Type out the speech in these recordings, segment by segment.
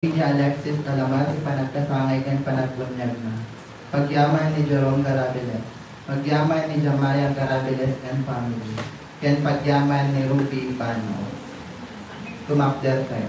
ni Alexis Talamat, ipanagkasangay kan panagbunyag na. Pagyaman ni Jerome Garabiles. Pagyaman ni Jamaya Garabiles and family. Yan pagyaman ni Ruby Pano. Tumapder tayo.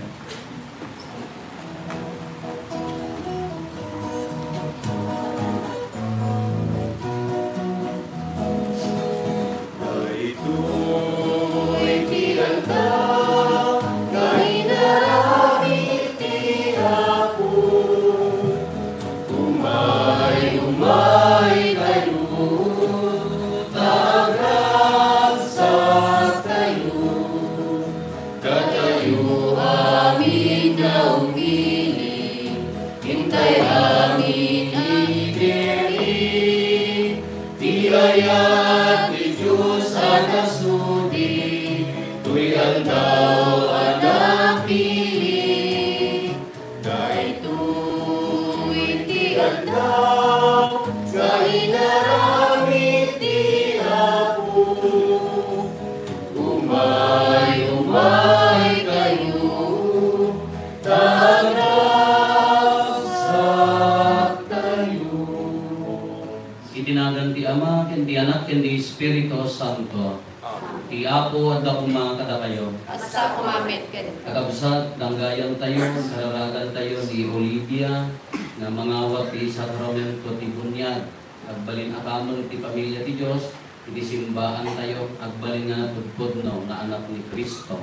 Itinagan ti Ama, ken ti Anak, ken ti Espiritu Santo. Ti Apo at ako mga kadakayo. Asa kumamit ka dito. Kakabsat, danggayan tayo, kararagan tayo ni Olivia, na mga wati sa Sakramento ti Bunyag. Agbalin akamon ti pamilya ti Diyos, iti simbahan tayo, agbalin nga natudpod no, na anak ni Kristo.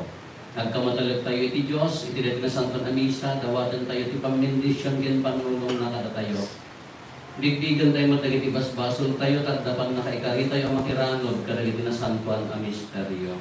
Nagkamatalag tayo iti Diyos, iti ret nga Santo na Misa, dawatan tayo ti pamindisyon gen panulong na kada tayo. Digdigan tayo matagiti basbasol tayo, tagdapan na kaikari tayo ang makiranod, karagiti na santuan ang misteryo.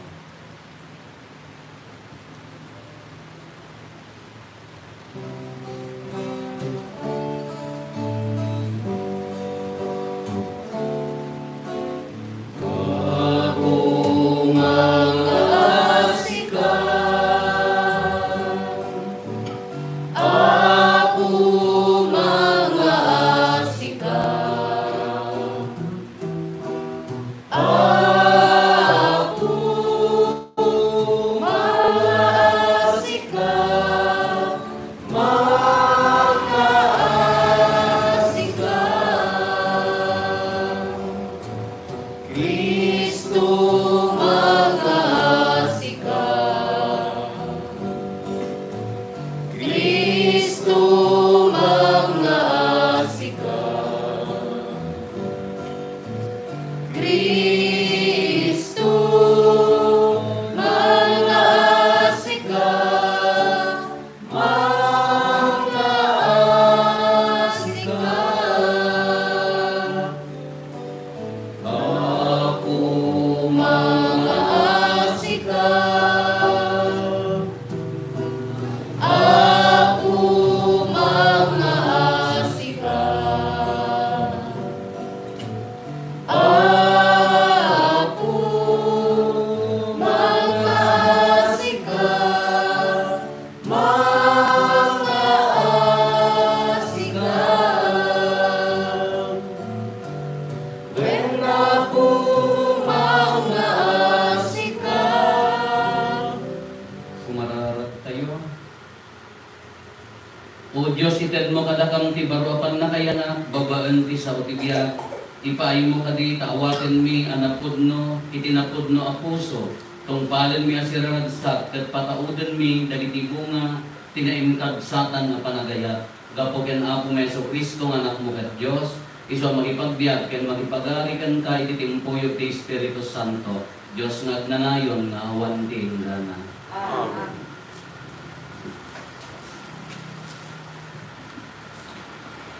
O Diyos, ited mo kadakang ti baruapan na kaya na babaan ti sa utibiyag. Ipaay mo kadi taawaten mi anapudno, itinapudno a puso. Tungpalen mi asiraragsak, kat patauden mi dagiti bunga, tinaimkad satan na panagayat. Gapo ken Apo Meso Kristo nga anak mo kat Diyos, iso magipagbiag ken magipagari kan ka ititimpuyo ti Espiritu Santo. Diyos nga agnanayon nga awan ti inggana. Amen.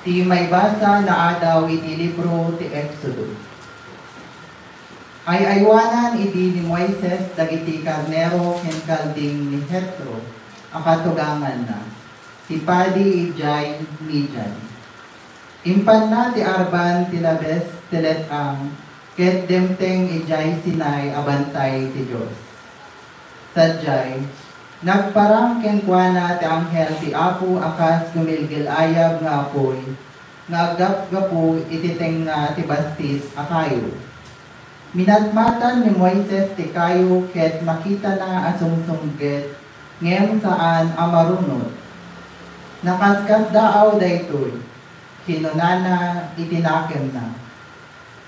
Ti may basa na adaw iti libro ti Exodo. Ay aywanan iti ni Moises dagiti karnero ken kalding ni Hetro akatugangan na. Ti padi ijay Midian. Impan na ti arban ti labes ti letang ket demteng ijay Sinai abantay ti Dios. Sadyay nagparang kenkwana ti anghel ti Apo akas gumilgil ayab nga apoy, nga agap-gapo ititeng nga ti bastis akayo. Minatmatan ni Moises ti kayo ket makita na asungsungget ngem saan amarunot. Nakaskas daaw daytoy, kinunana itinakem na.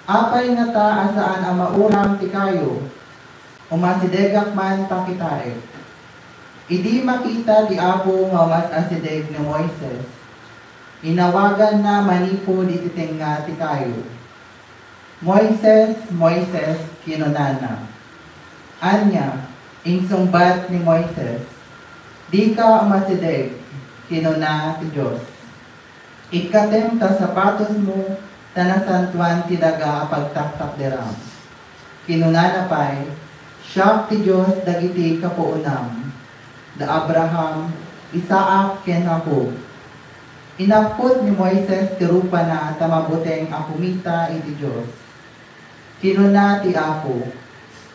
Apay nga ta asaan ang maurang ti kayo, umasidegak man pakitae. Idi makita ti Apo nga mas asideg ni Moises, inawagan na manipod iti tenga ti kayo. Moises, Moises, kinunana. Anya, insumbat ni Moises, di ka umasideg, kinuna ti Diyos. Ikatem ta sapatos mo, tanasantuan ti daga pagtaktak deram. Kinunana pay, siya ti Diyos dagiti kapuunam, da Abraham, Isaac, ken Jacob. Inapod ni Moises ti rupa na tamabuteng akumita iti Diyos. Kinuna ti Apo,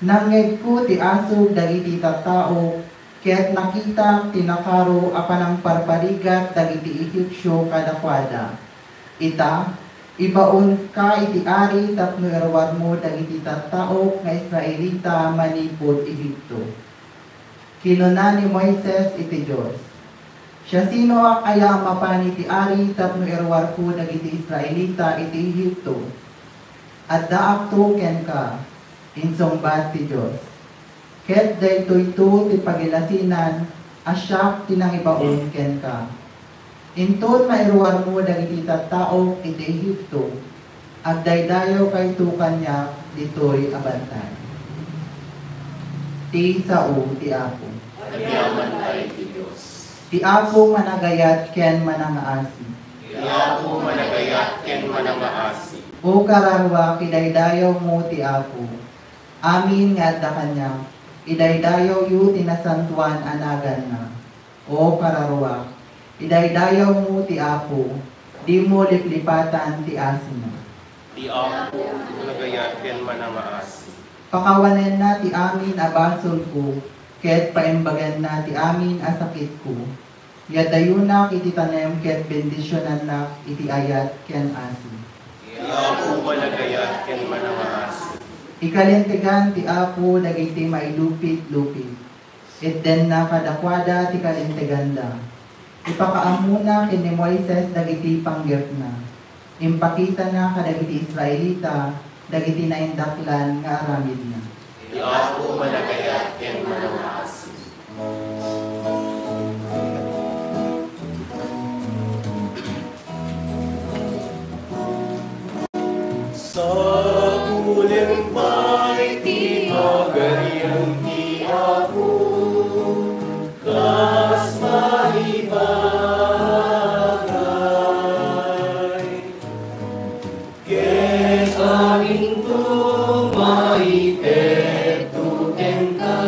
nangeg ko ti asog dagiti tattao, kaya't nakita tinakaro apanang parparigat dagiti Ehipsyo kadakwada. Ita, ibaon ka iti ari tapno irwad mo dagiti tattao nga Israelita manipod Ehipto. Kinuna ni Moises iti Diyos, siya sino ang aya mapan iti ari tapno irwad ko dagiti Israelita iti Ehipto. At daak to ken ka, insumbat ti Diyos. Ket daytoy to ti pagilasinan, asyak tinangibaon ken ka. Inton mairuan mo dagiti tattao iti Ehipto, at daydayo kay to kanya ditoy abantay. Ti sao ti Apo. Agyaman tayo ti Diyos. Ti Apo managayat ken manangaasi. Ti Apo managayat ken manangaasi. O kararwa kidaydayo mo ti Apo. Amin nga adda kanya. Idaydayaw yu tinasantuan anagan na. O kararwa, idaydayaw mo ti Apo, di mo liplipatan ti asin na. Ti Apo managayat ken manangaasi. Pakawanen na ti amin abasol ko, ket paimbagan na ti amin asakit ko. Yadayo na iti tanem ket bendisyonan na iti ayat ken asin. Ti Apo managayat ken manangaasi. Ikalintigan ti Apo dagiti mailupit-lupit. Itden na kadakwada ti kalintiganda. Ipakaamuna ken ni Moises dagiti panggep na. Impakita na kadagiti Israelita dagiti naindaklan nga aramid na. Ti Apo managayat ken manangaasi. Sa uling pa'y tinagariang ti Apo, kas maibagay. Ket aming tumaitet tuken ka,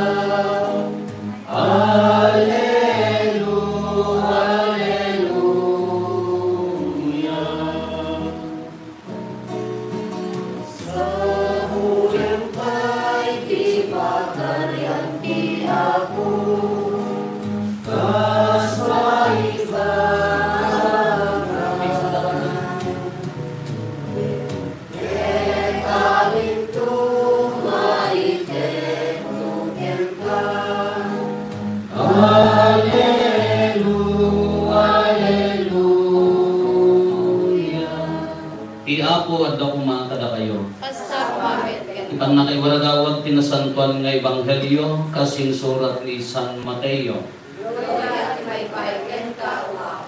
Ti Apo at dakuma kada kayo. Basta kumamit ka. Ipan na kay waragawag tinasantuan nga ebanghelyo kasing surat ni San Mateo. Gloria at may ken ka, O Apo.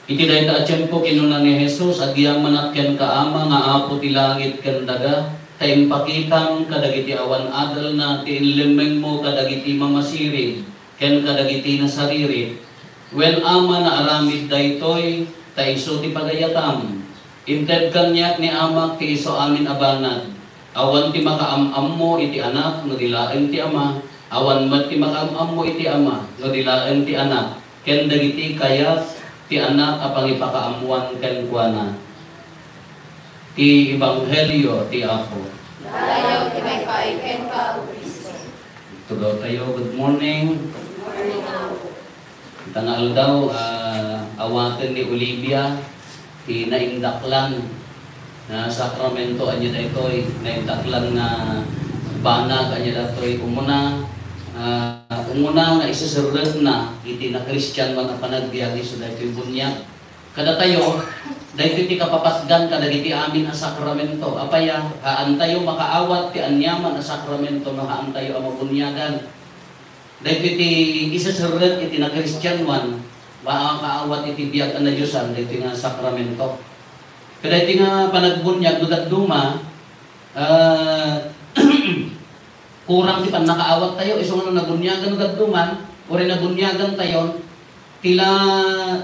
Iti dayta atiyempo kinuna ni Jesus agyaman at ken kaama nga Apo ti langit ken daga tayong pakitang kadagiti awan adal na ti inlimeng mo kadagiti mamasirid ken kadagiti na sariri. When ama na aramid daytoy taiso ti pagayatam. Inted kanyak ni ama ti iso amin abanad. Awan ti makaamam mo iti anak no dilaen ti ama. Awan met ti makaamam mo iti ama no dilaen ti anak. Ken dagiti kayat ti anak apang ipakaamuan ken kuana. Ti ebanghelyo ti Apo. Dayaw ti may ken ka, O Kristo. Tugaw tayo, good morning. Morning, Apo. Tangal daw, awaten ni Olivia, ti naindaklan na sakramento anya daytoy, naindaklan na banag anya daytoy umuna, Umuna nga isasarap na iti na Christian man ang panagbiag iso dahil bunyag. Kada tayo, dahil iti kapapasgan kada iti amin ang sakramento. Apaya, haan tayo makaawat ti anyaman ang sakramento no haan tayo ang mabunyagan. Dahil iti isasarap iti na Christian man, makaawat iti biag na Diyosan dahil iti nga sakramento. Kada iti nga panagbunyag, dudat duma, kurang ti pan nakaawat tayo, iso nga nabunyagan gadduman, o rin nabunyagan tayo, tila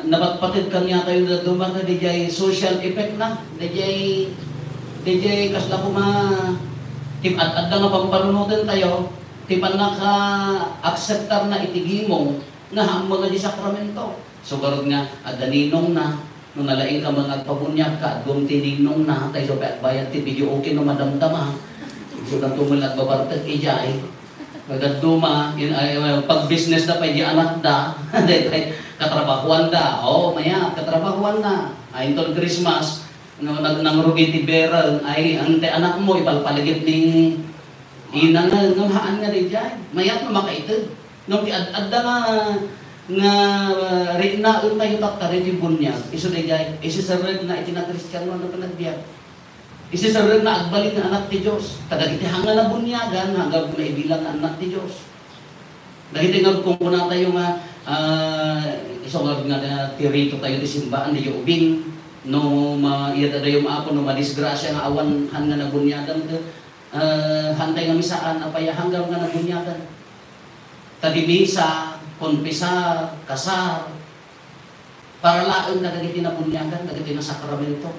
napatpatid kanya tayo gadduman na dijay social effect na, dijay kasla kuma, at nga pampanunutin tayo, ti pan naka-acceptar na itigimong na ang mga di sakramento. So garod nga, adaninong na, nung nalaing ka mga pabunyag ka, doon tininong na, tayo so bayad ti video okay no madamdama, so nang tumulat babartag ijay, maganduma, pag-business na pa, di anak da, katrabahuan da, maya, katrabahuan na, ay itong Christmas, nang rugi ti beral, ay ang anak mo, ipalpaligid ni ina nga, nung haan nga rin dyan, mayat na makaitid, nung adda nga rin na tayo taktarin yung bunyag, iso rin dyan, isisarag na itinakristiyan mo na panagbiag. Isisarag na agbalik na anak ti Diyos. Kadagiti hanga na bunyagan, hanggang maibilang na anak ti Diyos. Dahil tingnan kung kuna tayo nga, isang nga na tirito tayo ti simbaan, di ubing, no iyada tayo maapon, no madisgrasya nga awan hanga na bunyagan, hantay nga misaan, apaya hanggang nga na bunyagan. Tadimisa, konpisa, kasar, para laang kadagiti na bunyagan, kadagiti na sakramento.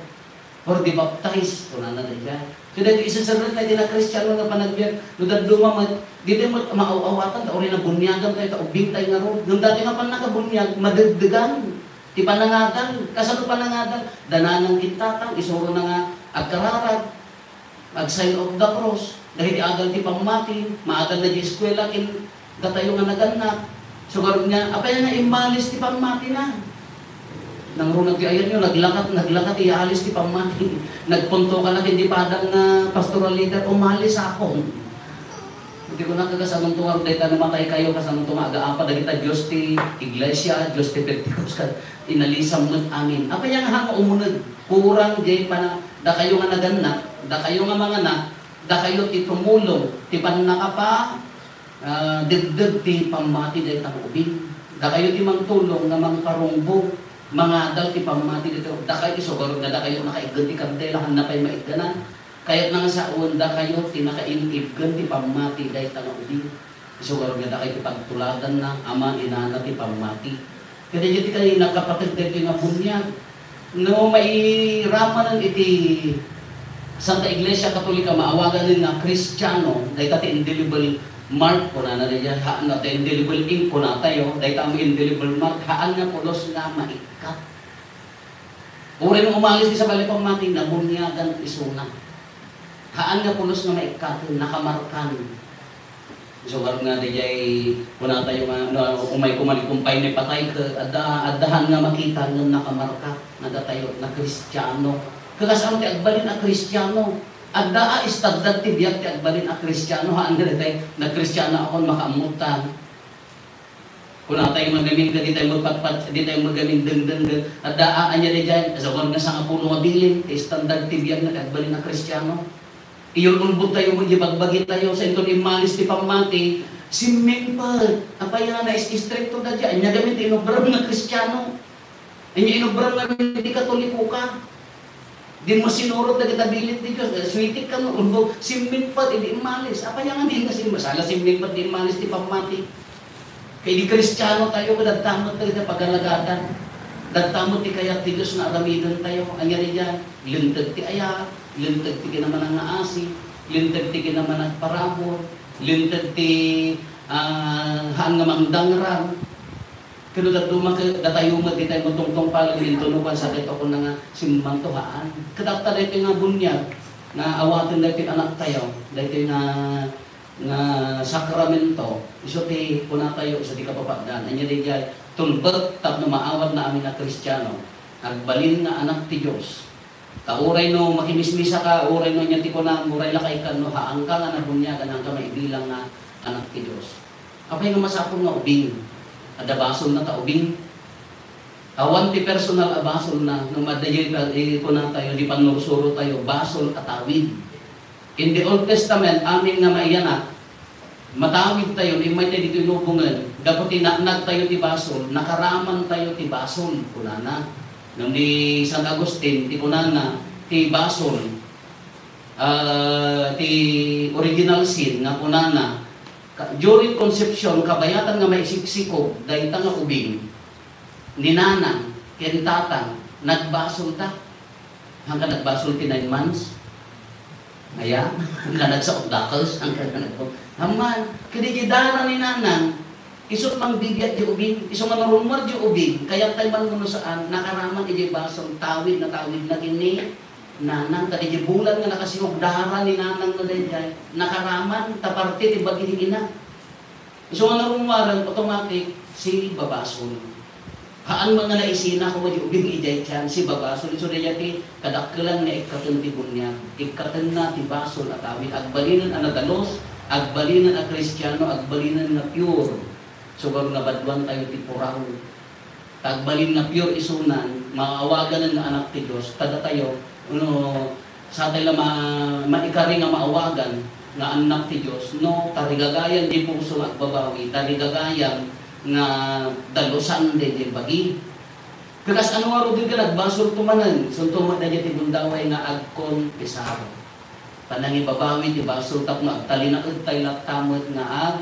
Or di baptize, kung na dyan. Kaya isasarap na din na Christian nga panagbiag, nung daduma, di tayo maaawatan, o rin na bunyagan tayo, taubing tayo nga ron. Nung dati nga pa nakabunyag, madagdagan, di panangatan, kasano panangatan, dananang kintatang, isuro na nga, agkararag, mag-sign of the cross, dahil di agal ti pamati, maagal na di eskwela, katayo nga naganak. So karon nga, apay na imalis ti pamati na. Nang runag ayan nyo, naglakat, ialis ti pamati. Nagpunto ka lang, hindi padang na pastoral leader, umalis ako. Hindi ko nakagasamang tuwag, dahil namatay kayo, kasamang tumaga-apa, dahil kita Diyos ti Iglesia, Diyos ti Pentecost, inalisam nun amin. Apa yung hanga umunod, kurang di pa na, da kayo nga naganak, da kayo nga mga anak, da kayo ti tumulong, ti panaka pa, dagdag ti pamati dahil takubing. Da kayo ti mangtulong nga mangparungbo, mga dal ti pamati dito, da kayo isogaro nga da kayo nakaigan ti kantela, na pa'y maigganan. Kaya't nang sa da kayo ti nakainibgan ti pamati dahil takubing. Isogaro nga da kayo ti pagtuladan na, ama, inana ti pamati. Kaya dito kayo nakapatid dito nga bunyag. No, may ramanan iti Santa Iglesia Katolika, maawagan din nga Kristiyano, dahil tati indelible mark po na niya, haan na tayo, indelible ink po na tayo, dahil tayo indelible mark, haan nga pulos nga maikat. Uri nung umalis di sa balipang mati, nabunyagan isuna. Haan nga pulos nga maikat, nakamarkan. So, karoon nga dijay, kuna tayo nga, umay kumalikumpay ni patay, adahan nga makita ng nakamarka, nagatayo na Kristiyano. Kakasama ti agbalin na Kristiyano. Agdaa istagdag ti biyak ti agbalin a Kristiyano, haan nga tayo, na Kristiyano ako makaamutan. Kuna tayo magamin ka, di tayo magpatpat, di tayo magamin deng. Agdaa anya dijay, sa karoon nga sa kapulo nga bilin, istagdag ti biyak na agbalin na Kristiyano. Iyon ulbot tayo, bagbagi tayo sa ito imalis ti pamati, simming pa, apaya na is-stricto na dyan, niya gamit inobram na Kristiyano, niya inobram na hindi Katoliko ka, di mo sinurot na kitabilit di Diyos, switik ka mo, ulbot, simming pa, hindi imalis, apaya nga din kasi masala simming pa, di imalis ti pamati, kaya di Kristiyano tayo, kadagtamot tayo na pagalagatan, dagtamot ti kaya ti Diyos na aramidon tayo, anya rin dyan, lintag ti aya, lintag ti naman ang naasi, lintag ti naman ang parabor, lintag ti haan nga mangdangran. Kano datayo mo di tayo matungtong palang lintunukan sa dito ko na nga simbang tuhaan. Kadakta dito nga bunyag, na awatin dito anak tayo, dito nga sakramento, iso ti kuna tayo, isa di kapapadaan. Anya di jay, tulbag tap na maawat na amin na Kristiyano, agbalin nga anak ti Diyos. Kauray no makimismisa ka, uray no niya ti ko na, uray lakay ka no, haang ka nga na bunyagan, hang ka maibilang nga anak ti Diyos. Apay nga masapon nga ubing. Ada basol na ta ubing. Awan ti personal a basol na nung madayoy ko na tayo, di panursuro tayo, basol atawid. In the Old Testament, amin nga maiyanak, matawid tayo, imay tayo dito inubungan, dapat tinaknag tayo ti basol, nakaraman tayo ti basol, kunana. Nung di San Agustin, ti kunana, ti basol, ti original sin, nga kunana, during conception, kabayatan nga may siksiko, dahil nga ubing, ninanang, kentatan, nagbasol ta. Hanggang nagbasol ti 9 months. Aya, hanggang nagsaot dakos, hanggang nagsaot. Haman, kinikidara ni nanang, isot mang bigyan di ubing, isot mang rumor di ubing, kaya tayo man saan, nakaraman di basol, tawid na kini, nanang, tadi di bulan nga nakasinog dara ni nanang na dayjay, nakaraman, taparte ti baging ina. Isot nga rumoran, automatic, si babasol. Haan mga naisina ko di ubing ijay tiyan si babasol iso dayati kadakkelan nga ikkaten ti bunyag ikkaten na ti basol at awit agbalinan a nadalos agbalinan a Kristiyano agbalinan nga pure sugar nga badwan tayo ti puraw agbalin nga pure isunan maawagan nga anak ti Dios tada tayo sa tayo maikari nga maawagan nga anak ti Dios no tarigagayan di puso agbabawi tarigagayan nga dalusan din bagi. Kakas ano nga rin ka nagbasol tumanan, so tumat na dyan tibundaway nga agkon pisaro. Panangi babawi ti basol tap nga agtalinaod tayo laktamot nga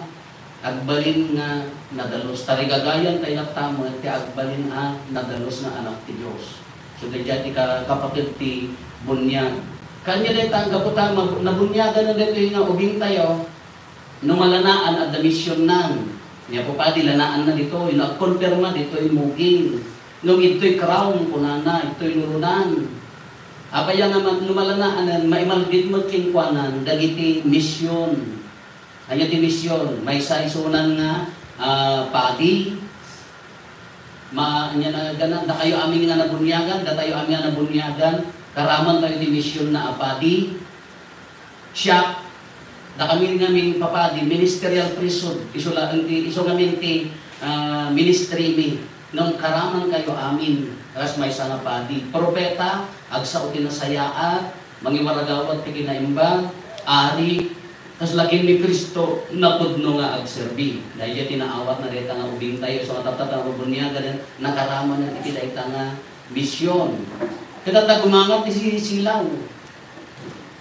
agbalin nga nadalus. Tarigagayan tayo laktamot ti agbalin nga nadalus na anak ti Diyos. So dyan ti kapatid ti bunyag. Kanya dahil tangga po tayo, nabunyagan na dito nga ubing tayo, numalanaan at damisyon nan. Niya po pa dilanaan na dito, nagkonfirma dito yung muging. Nung ito'y crown, kunana, ito'y nurunan. Apaya nga lumalanaan, maimalbit mo kingkwanan, dagiti misyon. Anya ti misyon, may saisunan nga padi. Anya na ganan, da kayo amin nga nabunyagan, da tayo amin nga nabunyagan, karaman tayo ti misyon na padi. Siya, da kami namin papadi, ministerial priesthood, iso namin ti ministry mi, nung karaman kayo amin, as may sana padi. Propeta, agsa o tinasayaat, mangiwaragawat ti kinaimbang, ari, kas laging ni Kristo, napudno nga agserbi. Dahil yan tinaawat na dita nga ubing tayo, so nataptat ang ubunyaga, nakaraman na iti dita nga misyon. Kada gumangat ti silaw,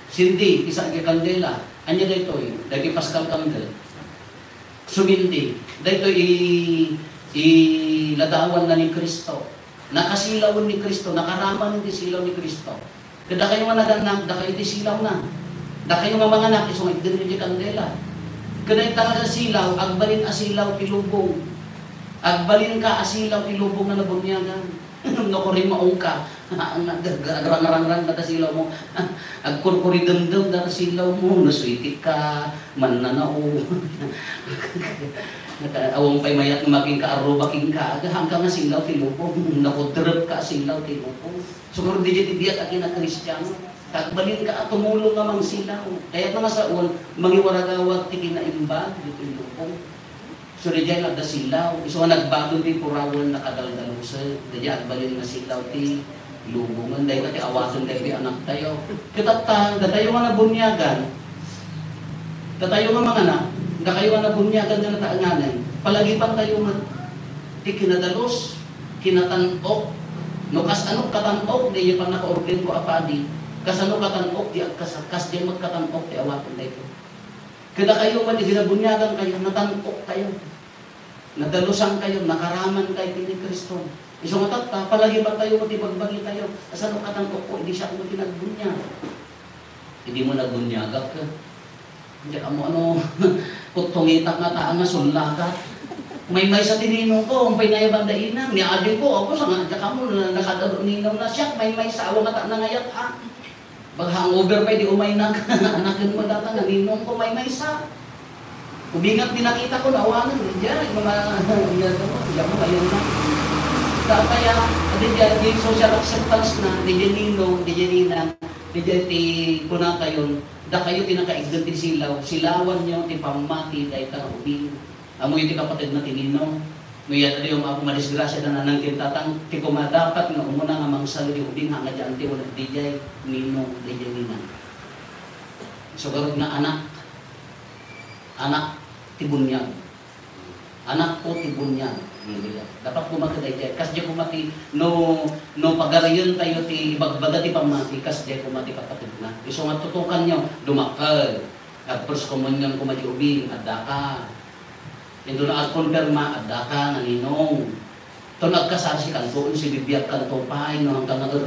sindi, isa ang kandela, anya dito dahil Pascal Campbell. Sumindi. Dito iladawan na ni Kristo. Nakasilawan ni Kristo. Nakaraman ni silaw ni Kristo. Kada kayo nga naganak, da kayo di silaw na. Da kayo nga mga anak, isong igdiri di kandela. Kada itang silaw, agbalin asilaw tilubong. Agbalin ka asilaw tilubong na nabunyagan. Nakurin maong ka. Agrang-rang-rang na silaw mo. Agkurkuri dendem na silaw mo. Nasuitik ka. Mananao. Awang pa'y mayat na maging kaarubaking ka. Hanggang nga silaw tilupong. Nakudrep ka silaw tilupong. Siguro di dyan tibiyat akin na Kristiyano. Kagbalin ka at tumulong nga mang silaw. Kaya nga sa uwan, mangiwaragawag ti kinaimbag. Dito tilupong. So, diyan ada silaw. So, nagbago ti purawan na kadaldalusa. Diyan agbalin nga silaw ti lubungan. Dahil natin awasan dahil anak tayo. Kitata, tayo nga nabunyagan. Tayo nga mga anak. Kayo nga nabunyagan na nataanganan. Palagipan tayo nga ti kinadalos, kinatanok. No, kas ano katanok, di pa naka-order ko apadi. Kas ano katanok, di kas di magkatanok, di awasan tayo. Kada kayo man, ibinabunyagan kayo, natanok kayo. Nadalusan kayo, nakaraman kayo ni Kristo. Isang matata, palagi ba tayo, matibagbagi tayo? Asan ang katangkok ko, hindi siya ako tinagbunyag. Hindi mo nagbunyagak ka. Hindi ka mo ano, kutungitak nga taan nga sulakat. May sa tininong ko, ang pinayabang dainan. Niadin ko, ako sa nga, ka mo, nakadabuninaw na siya. May sa awang nga na ngayak ha. Pag-hangover pa, di umay na. Anakin mo data, naninong ko, may sa. Umingat dinakita ko na awanan, diyan mga diyan mo kayo na. Kaya diyan social acceptance na diyan ninong, diyan ninang, diyan ti kuna kayo, da kayo tinakaigdan ti silaw, silawan niyo ti pamati dahil ta ubing. Amo iti kapatid na tinino. Nuya tadi yung ako madisgrasya na nanang kintatang ti kumadapat nga umuna nga mangsalo di ubing nga dyan ti ulit dijay ninong dijay ninang. So garod na anak ti bunyag. Anak ko ti bunyag. Dapat kumakadayjay. Kas di kumati no pagarayon tayo ti ibagbaga ti pamati kas di kumati kapatid na. Iso nga tutukan nyo dumakal. At first communion kumadi ubing adda ka. Ito na at-confirma, adda ka, naninong. Ito nagkasar si kantoon, si bibiyat kanto pa'y, no, hanggang baka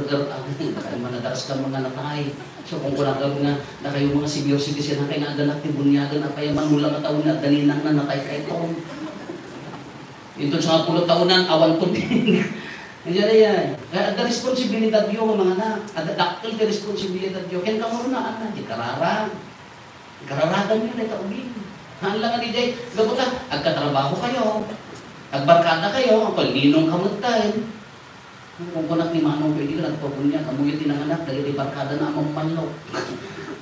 manadaras ka mga natay. So kung kulang ka nga, na kayo mga senior citizen, na kayo nga ganak, tibunyagan, at kaya manulang na taon na, daninang na natay ka ito. Ito sa mga 10 taonan, awan to din. Nandiyan na yan. The responsibilidad yun, mga anak. Adakil the responsibilidad yun. Kaya ka mo na, anak, di kararang. Kararagan yun, ay taubin. Hanlang nga ni Jay, gabot lang, agkatrabaho kayo, agbarkada kayo, ang ninong kamutay. Kung kunak ni Manong, pwede ka nagpabunya, kamuyo tinanganak, dahil di barkada na amang manlok.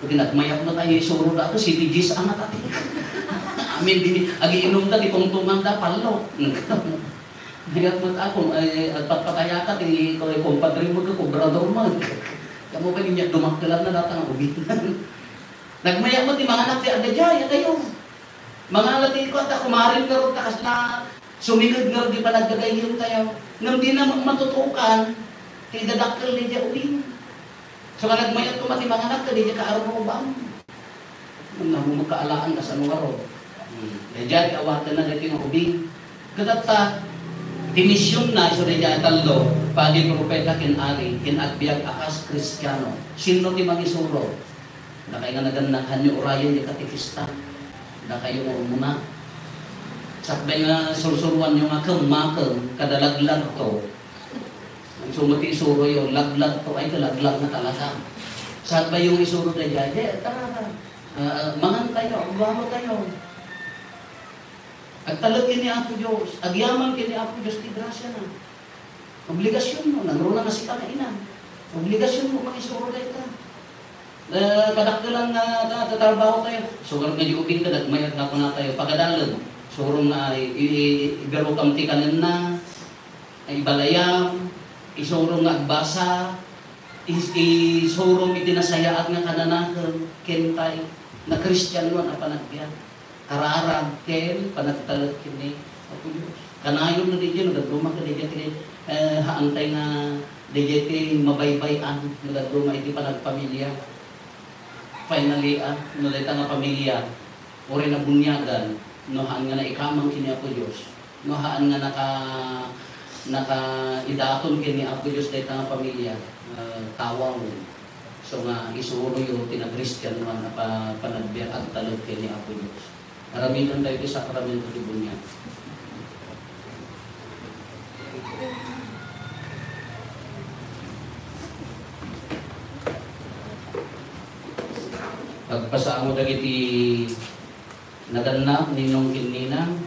Pag nagmayak na tayo, isuro na ako, City G's angat ati. Amin, agiinom na, di kong tumanda, palok. Ngayon mo ako, at patpataya ka, ikaw ay kumpadre mo ka, kubrador mo. Kamu ba niya, dumakdalan na datang ang ubinan. Nagmayak mo, di mga anak, di adajay, kayo. Mga lati ko at kumarin ka rin takas na sumigod nga di pa nagdagayin tayo. Nang di na matutukan, kaya dadakil di dya uwing. So ka nagmayat ko mati mga anak ka, di dya kaaraw mo ba? Nang magkaalaan ka sa mga ro. Dya di awatan na dito yung uwing. Kadata, dimisyon na iso di dya talo, pagi propeta kinari, kinagbiag akas kristyano. Sino di mangisuro? Na kaya nga naganahan yung orayan di katikista. Na kayo mo muna. Sakbay nga sursuruan yung nga kemakeng, kadalaglag to. Ang sumati isuro yun, laglag to, ay kalaglag na talaga. Sakbay yung isuro na dyan, tara, mangan kayo, agwama kayo. Agtalag kini Apo Diyos, agyaman kini Apo Diyos, ti grasya na. Obligasyon mo, nangruna na si kainan. Obligasyon mo, mag-isuro kayo ka. Kadakdalan na tatrabaho tayo. So, nga di ubing ka, nagmayat na po na tayo. Pagkadalag, surong na ibero kamti kanin na, ibalayam, isurong nga agbasa, isurong itinasayaat nga kananakan, kentay, na Christian mo na panagbiyan. Kararag, kel, panagtalag kini. Kanayon na di dyan, nagduma ka di dyan, haantay na di dyan, mabaybayan, nagduma iti panagpamilya. Finally, nalita nga pamilya, uri na bunyagan, nohaan nga na ikamang kini Apo Diyos, nohaan nga naka-idaton kini Apo Diyos dahil nga pamilya, tawang. So nga, isuro yung tinag-Christian man na panagbiyak at talog kini Apo Diyos. Naraminan tayo sa sakramento di bunyag. Pagpasaan mo dagiti naganap ninong kininang.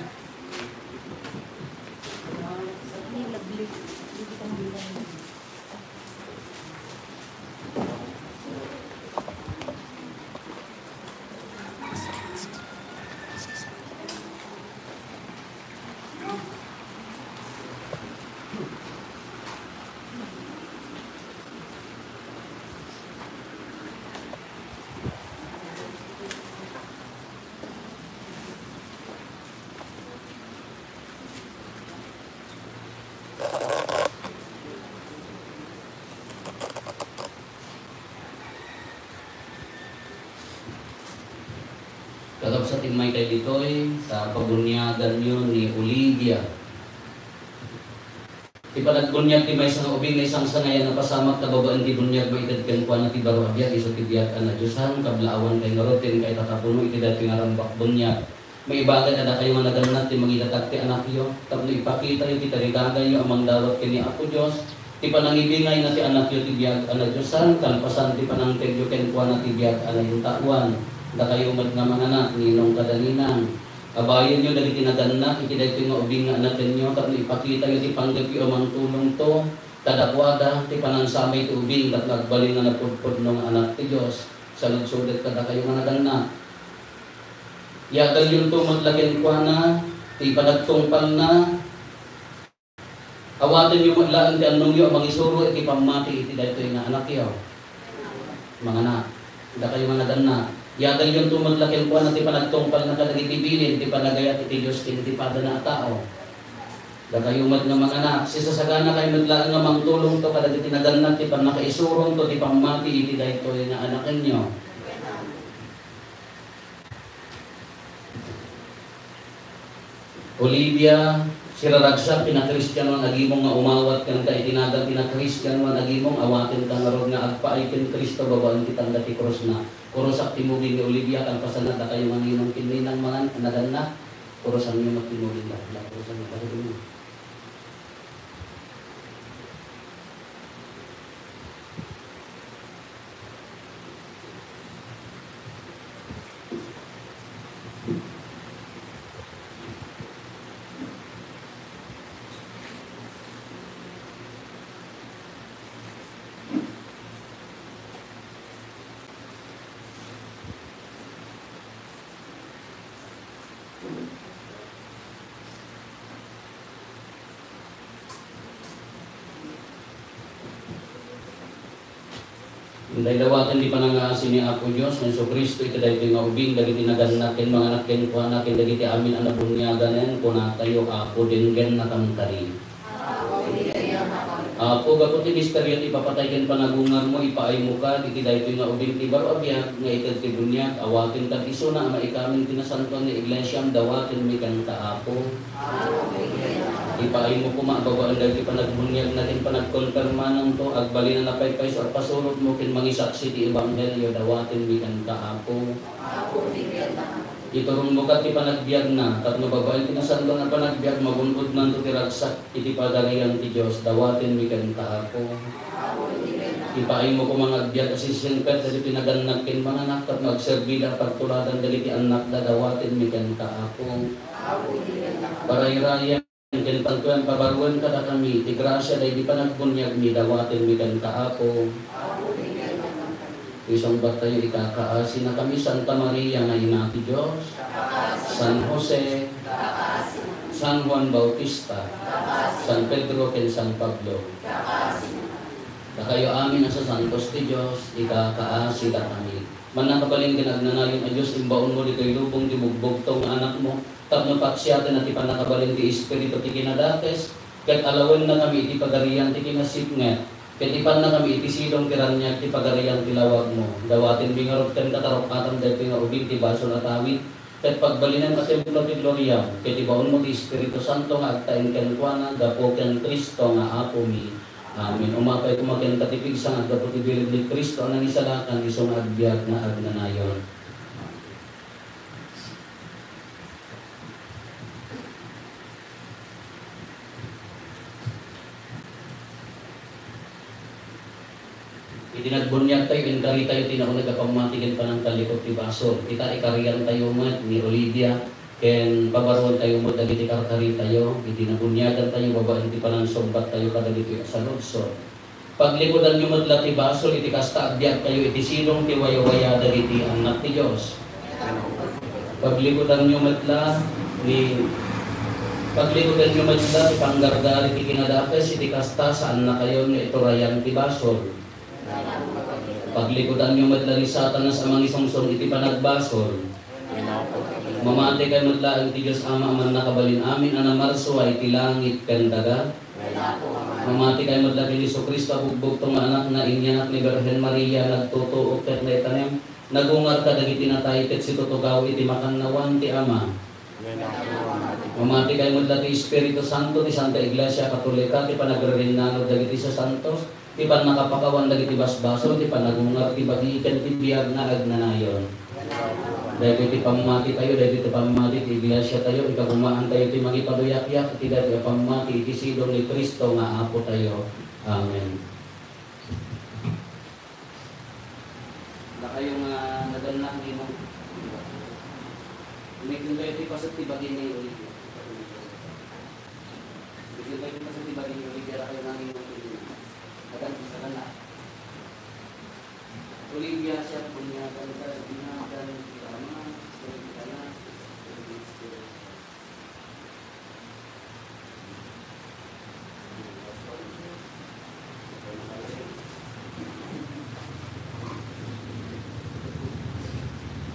Kakap sa timay kay ditoy, sa pabunyagan yun ni Olivia. Ipanagbunyag timay sa ubing na isang sangayan na pasamak na babaan ti bunyag ba itad kuan na ti baro abiyag iso ti biyak na Diyosan kablaawan kay ngarotin kay tatapuno iti dati nga rambak bunyag. May ibagan ada kayo nga naganap ti mangidatak ti anak yo, tapno ipakita yo ti tarigagay yo amang dawat kini Apo Dios. Ti panangibingay na ti anak yo ti biyak na Diyosan kalpasan ti panangteg yo ken kuan na ti biyak na yuntawan. Da kayo mat nga mga anak, ninong kadaninang. Kabayan nyo dali tinaganak, ikiday ito nga ubing nga anak ninyo, tapno ipakita nyo ti panggap yung amang tulong to, kadakwada, ti panansamay ti ubing, kat nagbalin nga napudpud ng anak ti Diyos, salud-sulit kada kayo nga naganak. Yagal yung to maglakin kwa na, Ti panagtungpal na awatin yung maglaan ti anong yung mga isuro iti pamati iti dahito yung anak yaw. Mga na, hindi kayo mga na. Yagal yung tumaglakin po na ti panagtungpal na kadagitibilin, ti panagayat iti Diyos, ti pada na tao. Da kayo nga mga anak, sisasagana kayo maglaan nga mangtulong to kadagiti naganap ti panakaisurong to ti pamati iti dahito yung anakan nyo. Olivia, siraragsak, pinakristiyan mo nagimong nga umawat kang ka itinagang pinakristiyan mo nagimong awatin ka nga ron nga agpaitin Kristo babaan kitang dati cross na. Kurosak timugin ni Olivia kang pasanat na kayo manginong kininang mga naganak. Kurosan niyo magtimugin na. Kurosan niyo pagkakin mo. Dahil dawakan di panangaasin ni Apo Diyos, ng So Kristo, ito dahil nga ubing, dagiti naganakin, mga nakin, kuha nakin, dagiti amin, anabunyagan yan, kuna tayo, Apo, dinggan na kamkari. Apo, gapot ti misteryo, ipapatayin panagungan mo, ipaay mo ka, iti dahil nga ubing, ti baro abiyag, nga itad ti bunyag, awatin ka, iso na, maikamin tinasanton ni Iglesia, dawatin mi kang Apo. Ipaay mo kumababaan dahil panagbunyag natin panagkonperma ng to agbali na napaypay so pasulot mo kin mangisaksi ti ebanghelyo dawatin bikan kaapo. Iturong mo ka ti panagbiag na tapno babae tinasando na panagbiag magunod man to ti ragsak iti pagarian ti Dios dawatin bikan kaapo. Ipaay mo kumangagbiag kasi singpet dali pinagannak kin mga anak kat magserbida pagtuladan dali ti anak dawatin bikan kaapo. Baray-raya ken pagkuan pabaruan kada kami ti grasya dahil di pa nagbunyag ni dawatin mi kan kaapo. Isang batayo ikakaasi na kami Santa Maria nga ina ti Dios, San Jose, San Juan Bautista, San Pedro ken San Pablo. Kayo amin sa santos ti Dios ikakaasi ka kami. Manakabaling ginagnanayon a Dios imbaon mo di kay lubong di bugbog tong anak mo. Tapno paksiyatan na ti panakabalin ti Espiritu ti kinadates, ket alawen na kami iti pagarian ti kinasipnget, ket ipan na kami iti silong tiranyag ti pagarian ti lawag mo. Dawatin bingarot ken katarok-atam dahil nga ubing ti baso na tawid, ket pagbalinan ka templo ti Gloria, ket ibaon mo ti Espiritu Santo nga agtain ken kuana gapo ken Kristo nga Apo mi. Amen. Umapay kumaken katipig sang gapo ti bilib ni Kristo na nisalakan iso nga agbiag na agnanayon. Itinagbunyag tayo, inkari tayo, tinako nagkapamatikin pa ng kalikot ti baso. Kita ikariyan tayo mat, ni Olivia, ken pabaruan tayo mo, dagiti karkari tayo, itinabunyagan tayo, babaan ti panang sombat tayo, kadagiti sa lungsod. Paglikodan nyo matla ti baso, iti kasta agbiag tayo, iti silong ti wayawaya, dagiti anak ti Diyos. Paglikodan nyo matla, paglikodan nyo matla, ti panggargari ti kinadakes, iti kasta saan na kayo, ito rayang ti baso. Paglikodan nyo madla ni Satanas amang isongson iti panagbasol. Mamati kay madla ang ti Diyos Ama aman nakabalin amin anamarso ay ti langit ken daga. Mamati kay madla ni Jesu Kristo bugbog tong anak na inyanak ni Birhen Maria nagtutuok ket netanem nagungar ka dagiti natay ket si tutugaw iti makannawan ti Ama. Mamati kay madla ti Espiritu Santo ti Santa Iglesia Katolika ti panagrerenado dagiti sa santos. Di pa nakapakawan lagi ti basbaso, di pa nagungar, di pa ikan ti biyag na agnanayon. Dahil ti pamati tayo, dahil ti pamati ti iglesia tayo, ikagumaan tayo ti magipaduyak-yak, ti dahil ti pamati ti silong ni Kristo nga Apo tayo. Amen. Na kayong naganak ni mo. Umikin kayo ti pasat ti bagay ni Olivia. Umikin kayo ti pasat ti bagay ni Olivia, kayo nangin mo. Olivia siya bunyagan ka, binagan, tama,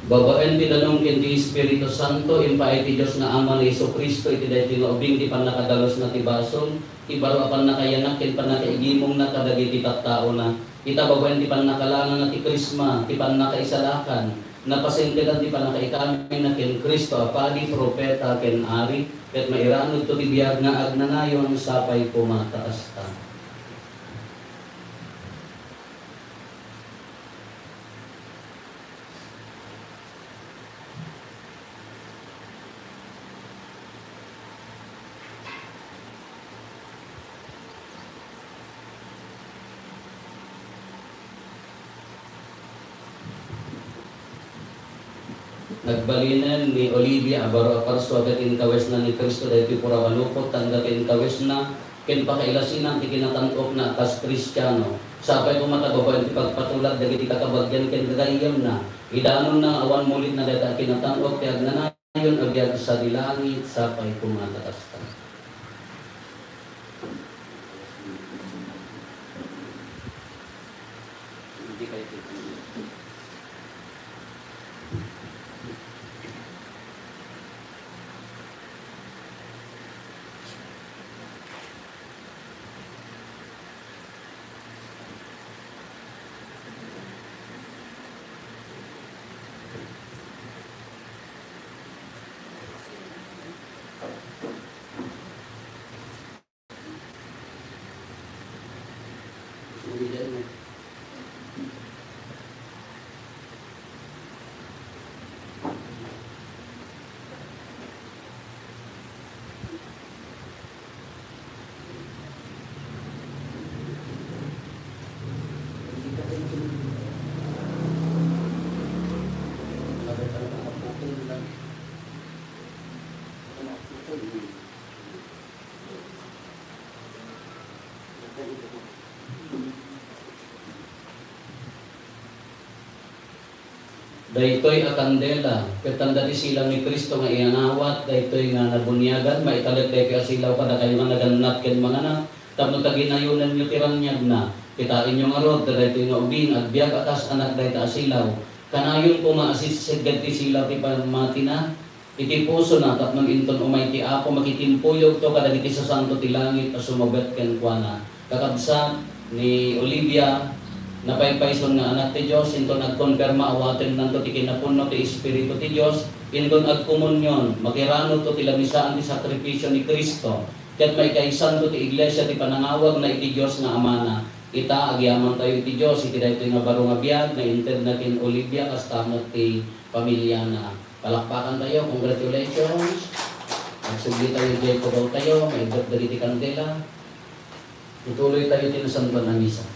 Babaen tinanong ken ti Espiritu Santo impay ti Dios nga Ama ni Jesucristo iti daytoy nga ubing ti panakadalos na ti bason ibaro apan nakayanak ken panakaigimong na kadagiti tattao na kita babaen ti panakalangan na ti Krisma ti panakaisalakan napasentiran ti panakaikamin na ken Kristo apadi propeta ken ari ket mairanod to ti biag nga agnanayon sapay pumataas ta. Nagbalinan ni Olivia abaro aparso agatin kawes na ni Kristo dahil pura malupot tandatin kawes na ken pakailasinan ti kinatan-ok na tas Kristiyano sapay kumatababayan ti pagpatulad dagiti kakabagyan ken gagayam na idanon na awan mulit na data kinatan-ok ti agnanayon agyan sa dilangit sapay kumataas ta. Hindi kayo daytoy a kandela ketanda ti silang ni Kristo nga ianawat daytoy nga nabunyagan maitalet daytoy a silaw kada kayo nga naganat ken mga anak tapno taginayunan nyo tiranyag na kitain nyo nga rod daytoy nga ubing agbiag atas anak dayta a silaw kanayon ko maasis ti silaw ti pamati na iti puso na tapno inton umay ti Apo makitimpuyog to kadagiti sa santo ti langit a sumabet ken kuana kakabsat ni Olivia napaypayson nga anak ti Dios inton nagkonfirma awaten nanto ti kinapuno ti Espiritu ti Dios inton agkomunyon makirano to ti lamisaan ti sakripisyo ni Kristo ket maikaysan to ti iglesia ti panangawag na iti Dios nga amana ita agyaman tayo iti Dios iti daytoy nga baro nga biag na internet ken Olivia kastamot ti pamilya na palakpakan tayo congratulations nagsugli tayo jay ko daw tayo may dagdag ti kandela ituloy tayo tinusanban na misa.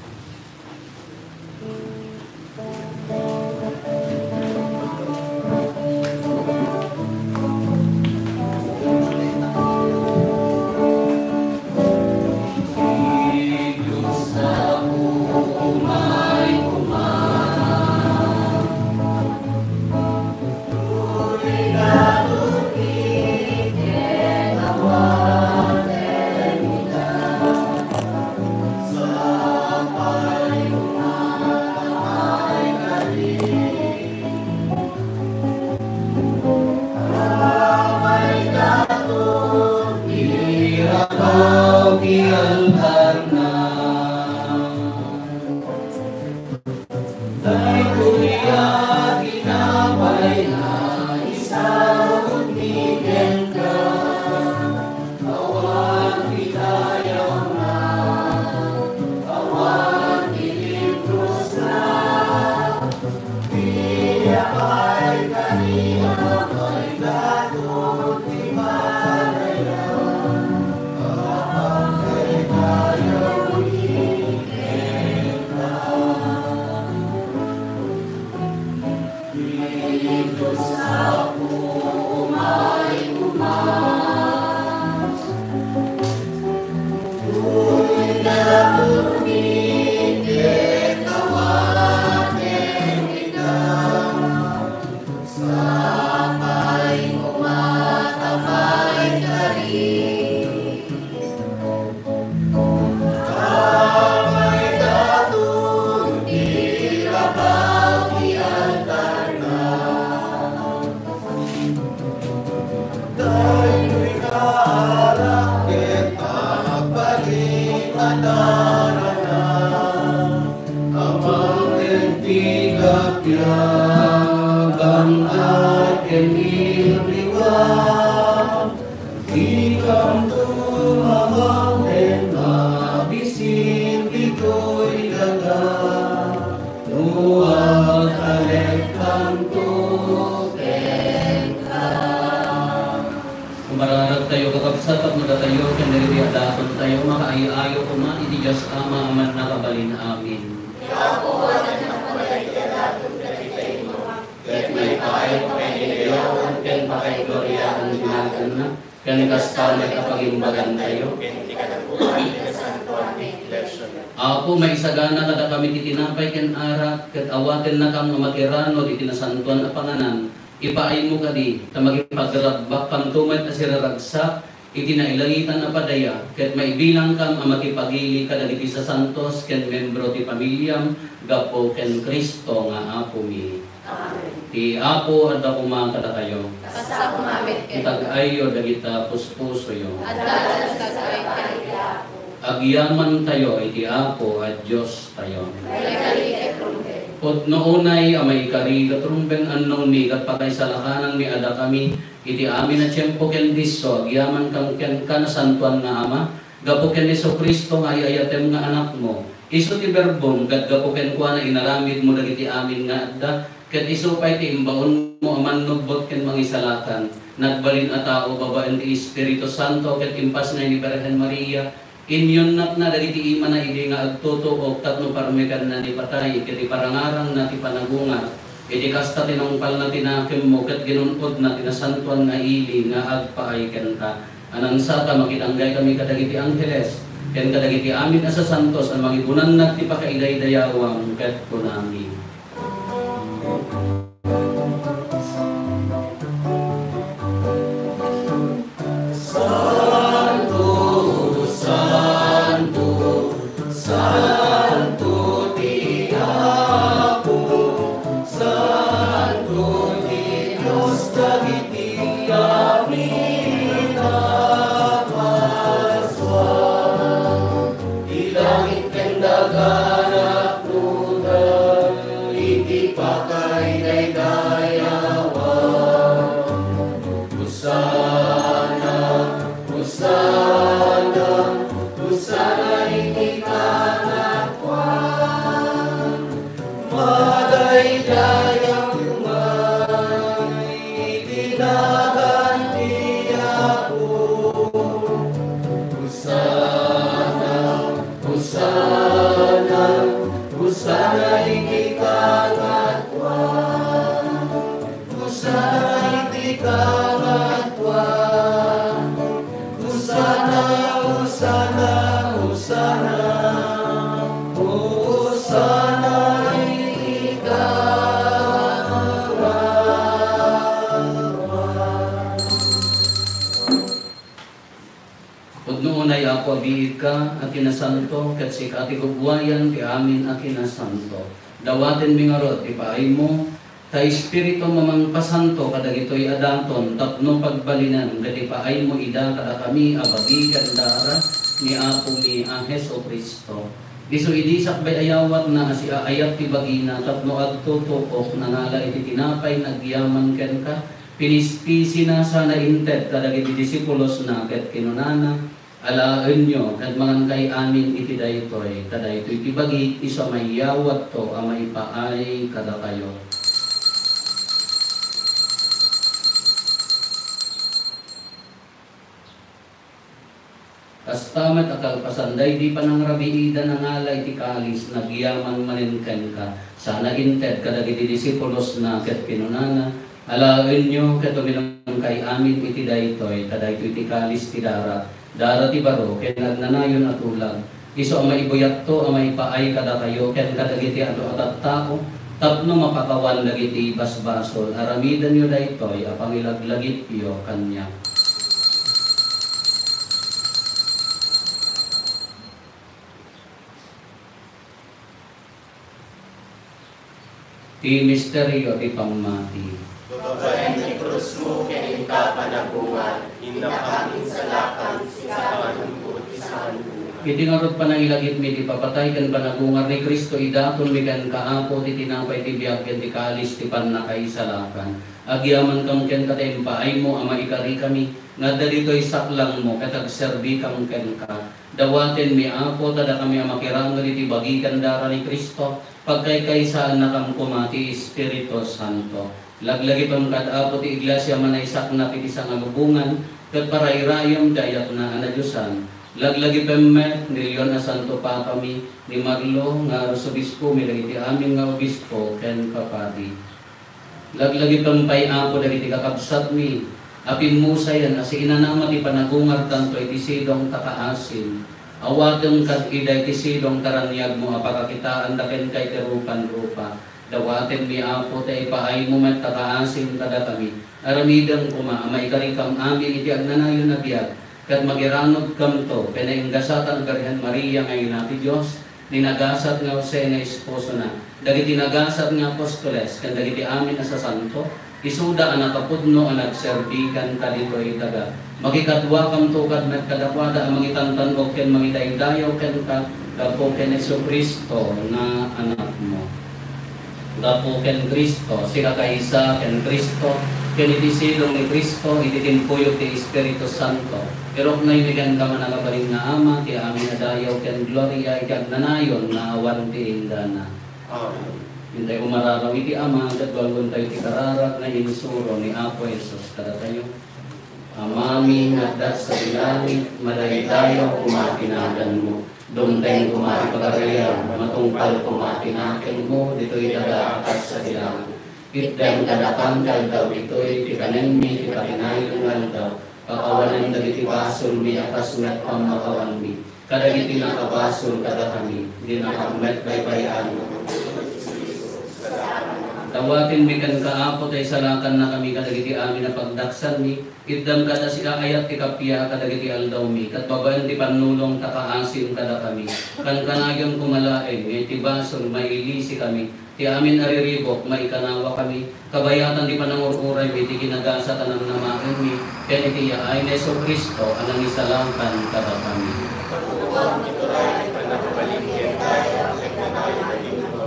Yabang aking iliwag, ikang tumawag din mabisin, di ko'y laga. Nuwag alek ang tubig ka. Kumararag tayo kakabsat at magatayo, kandarili at dapat tayo makaayo-ayo kuman, iti Diyos Ama aman nakabalin amin. Ket may paay pagkailayawan, ken pakay gloria ang ginatan na, ken kastal may kapagimbagan tayo. Apo may isagana kada kami titinapay ken arak, ket awaten na kam matirano di tinasantuan a panganan. Ipaay mo kadi, ta magipagrabbak pantumay ta siraragsak, itinailangitan na padaya, ket maibilang kam makipagili kadagiti sa santos, ken membro ti pamilyam, gapo ken Kristo nga apo mi. Amen. Ti apo adda kumakada kayo. Basta kumamit kayo. Itag-ayo dagita puspuso yo. At dalas kagay kayo. Agyaman tayo iti apo at Diyos tayo. May kalikat rumbe. Pot noonay amay karigat rumben anong ni kat patay sa lakanan mi ada kami iti amin na tiyempo ken diso agyaman kang ken kanasantuan nga ama gapo ken Hesus Kristo nga ayatem nga anak mo. Isu ti berbon kat gapo ken kuana inaramid mo dagiti amin nga adda. Ket isu pay ti imbaon mo aman nugbot ken mangisalakan. Nagbalin a tao babaen ti Espiritu Santo ket impas na ni Birhen Maria. Inyon na dagiti ima na idi nga agtutuok tapno parmekan na ni patay ket iparangarang na ti panagunga. Iti kasta tinungpal na tinakim mo ket ginunod na tinasantuan nga ili nga agpaay ken ka. Anansata makitanggay kami kadagiti angheles ken kadagiti amin na sa santos ang magibunan na ti pakaiday-dayawang ket kunami. Ka at kinasanto ket si katigugwayan ti amin at kinasanto dawaten mingarot ti paay mo ta espiritu mamang pasanto kadagitoy adaton tapno pagbalinan ket paay mo ida kada kami abagi ket dara ni apo mi a Hesus Kristo diso idisak bay ayawat na si ayat ti bagina tapno agtutukok nangala iti tinapay nagyaman ken ka pinispisi na sana inted kadagiti disipulos na ket kinunana alaan nyo, kad mangan kay amin iti daytoy, kada ito iti bagi, iso may yawat to, amay paay kada kayo. Kastamat akal pasanday, di pa nang rabiida na ngala iti kalis, nagyaman maninken ka, sana inted, kada iti disipulos na ket kinunana, alaan nyo, keto minang kay amin iti daytoy, kada ito iti kalis ti darat, dara ti baro, ken nagnanayon at ulag. Iso ang maibuyat to, ang maipaay kada kayo, ken kadagiti ato at tao, tapno mapakawan dagiti basbasol, aramidan nyo daytoy, apang ilaglagit iyo kanya. Ti misteryo ti pamati. Babayan ng krus mo, kaya ka panagungan, inakamin sa lakang, sa panumpot, sa hanungan. iti ngarot pa nang ilagit mi, ti papatay kan panagungar ni Kristo, idaton mi kan kaapo, ti tinapay ti biyagyan, ti kalis, ti panakaisalakan. Agyaman kam ken katempa, ay mo ama ikari kami, nga dalito'y saklang mo, katagserbi kam ken ka. Dawaten mi apo, tada kami amakirangal iti bagikan dara ni Kristo, pagkaykaysaan na kam kumati Espiritu Santo. Laglagi pang kadapo ti iglesia manaysak na ti isang alubungan, kat parayrayom dayat na anadyusan. Laglagi pemmet, nilyon na Santo Papa mi, ni Marlo, nga Arsobispo, milagiti amin nga Obispo, ken kapadi. Laglagi pampay apo dagiti kakabsat mi, apin musayan, asi inanama ti panagungar tanto iti sidong takaasin. Awatong kat iday ti sidong karanyag mo, apakakitaan daken kay terupan rupa. Dawaten mi apo ta ipaay mo met takaasin kada kami. Aramidang kuma, amay karikam amin iti agnanayon na biyag. Kat magiranod kam to, penainggasatan Birhen Maria ngayon natin Diyos, ninagasat nga Jose na esposo na, dagiti nagasat nga apostoles, kan dagiti amin na sa santo, isuda ang nakapudno ang nagserbigan kalito itaga. Magikatwa kam to kad nagkadakwada ang magitantan o ken magitaydayaw ken ka, dapo ken Yesu Kristo na anak mo. Dapo ken Kristo, sila kaisa ken Kristo, ken iti silong ni Kristo, iti timpuyog ti Espiritu Santo. Pero kung naibigan ka man nakabaling na ama, ti amin na dayaw ken gloria, iti agnanayon na awan ti indana. Amen. Hintay umararaw iti ama, at walgon tayo ti kararat na inisuro ni Apo Jesus kada tayo. Amami ngadat sa ilangit, maday tayo kumatinagan mo. Dumteng kumatipagarayan, matungkal kumatinakin mo, dito'y dadaakas sa ilangit. Itdem kadakangkal daw ito'y tikanen mi, tikatinayon nga daw. Pakawanan dagiti basol mi, akasulat pang makawan mi. Kadagiti nakabasol kada kami, di nakamet baybayan mo. Dawatin mi kan kaapo tay salakan na kami kadagiti amin na pagdaksan mi. Iddam kada si aayat ti kapya kadagiti aldaw mi. Kat babaen ti panulong takaasim kada kami. Kan kanagyon kumalaeng, ti basol mailisi kami. Ti amin ariribok, maikanawa kami. Kabayatan di panangururay mi, ti kinagasatan ang namakin mi. Ken iti yaay na Yesu Kristo, anang isalakan kada kami.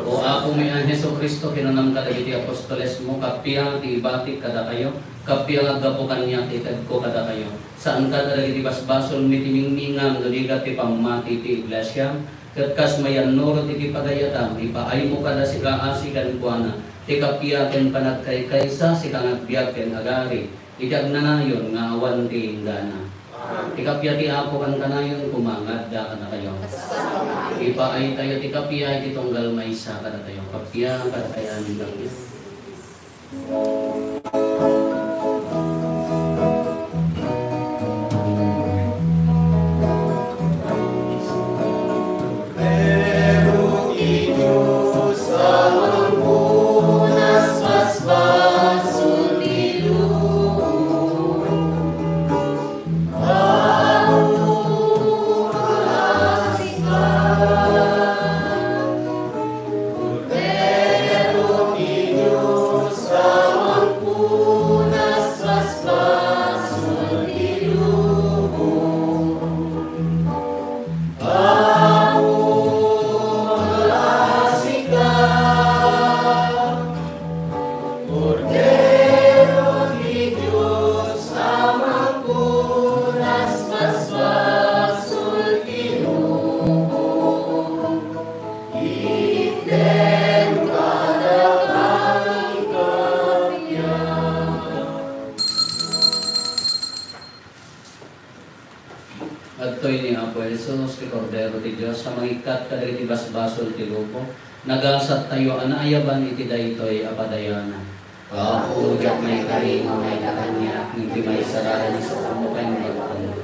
O ako mi ang Yesu Kristo, kinanam kadagiti apostoles mo, kapiyang ti ibatik kada kayo, kapiyang agapo kanya ti ko kada kayo. Saan ka kadagiti basbasol mi timingmingan, daligat ti pamati ti iglesia, katkas mayan nurot iti pagayatam, ipaay mo kada si kaasi kan buwana, ti kapiyaken panagkaykaysa, si kangagbiyaken agari, iti agnanayon nga awan ti indana. Ti kapya ti apo kan kanayon, kumangad da kada kayo. Ipaay tayo ti kapya, iti tunggal maysa kada tayo. Kapya, kada tayo nilang yun. Adtoy ni Apo Jesus, ti Cordero ti Dios, sa mangikat kadagiti basbasol ti lupo, nagasat tayo anaayaban iti daytoy apadayana. Paapujak may karingo may nakanya, hindi may sararan sa kamukay ng bagong.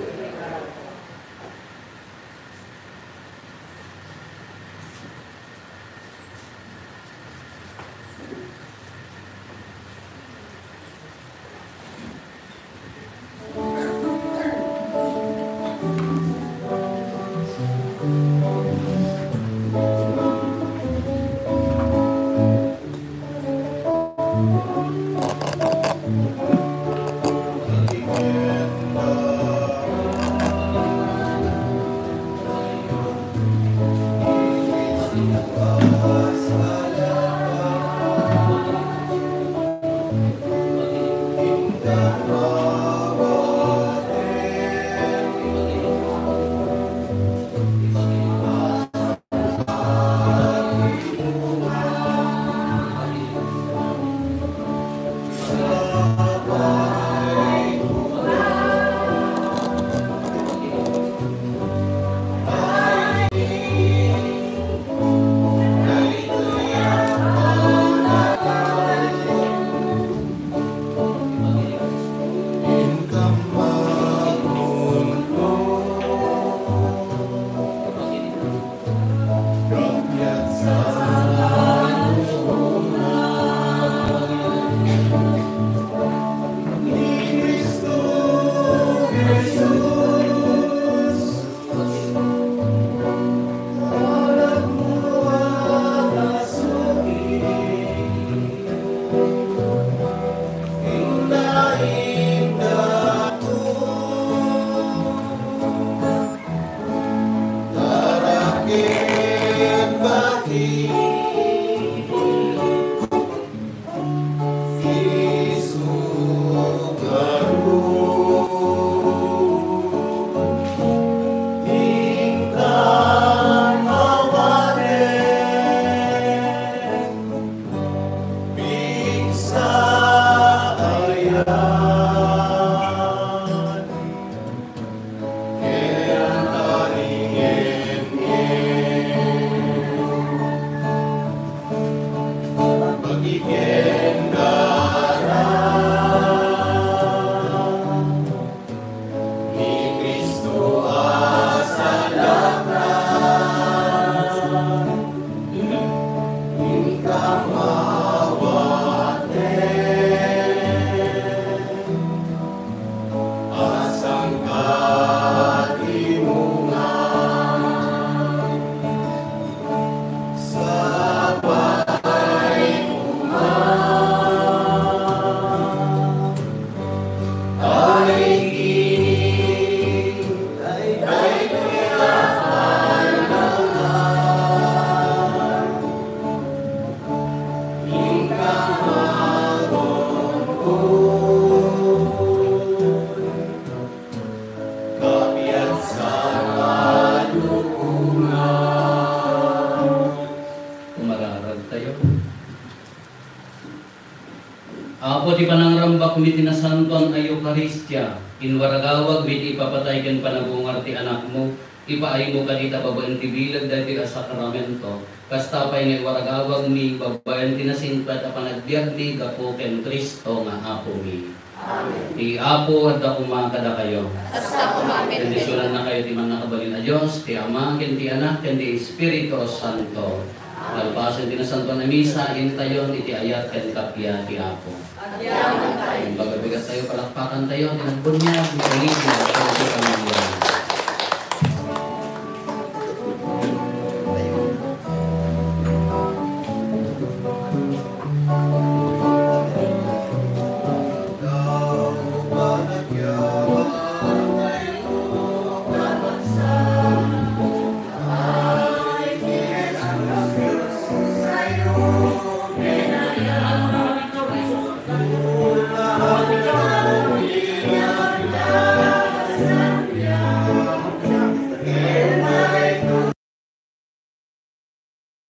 Apo di panangrambak mit tinasanton ay Eucharistia, inwaragawag mit ipapatay ken panagungar ti anak mo, ipaay mo kanita babaen ti bilag dati a sakramento, kastapay nga iwaragawag mi babaen tinasinpat a panagbiag mi gapo ken Kristo nga Apo mi. Amen. Ti Apo at kumakada kayo. Hasta kumamit. Bendisyonan na kayo ti man nakabalin a Diyos, ti Ama, ken ti Anak, ken ti Espiritu Santo. Nalpasan ti nasanto na misa, intayon iti ayat ken kapya ti Apo. Yaman tayo. Bagay-bigat tayo, palakpakan tayo, tinagbunyag, iti pamilya.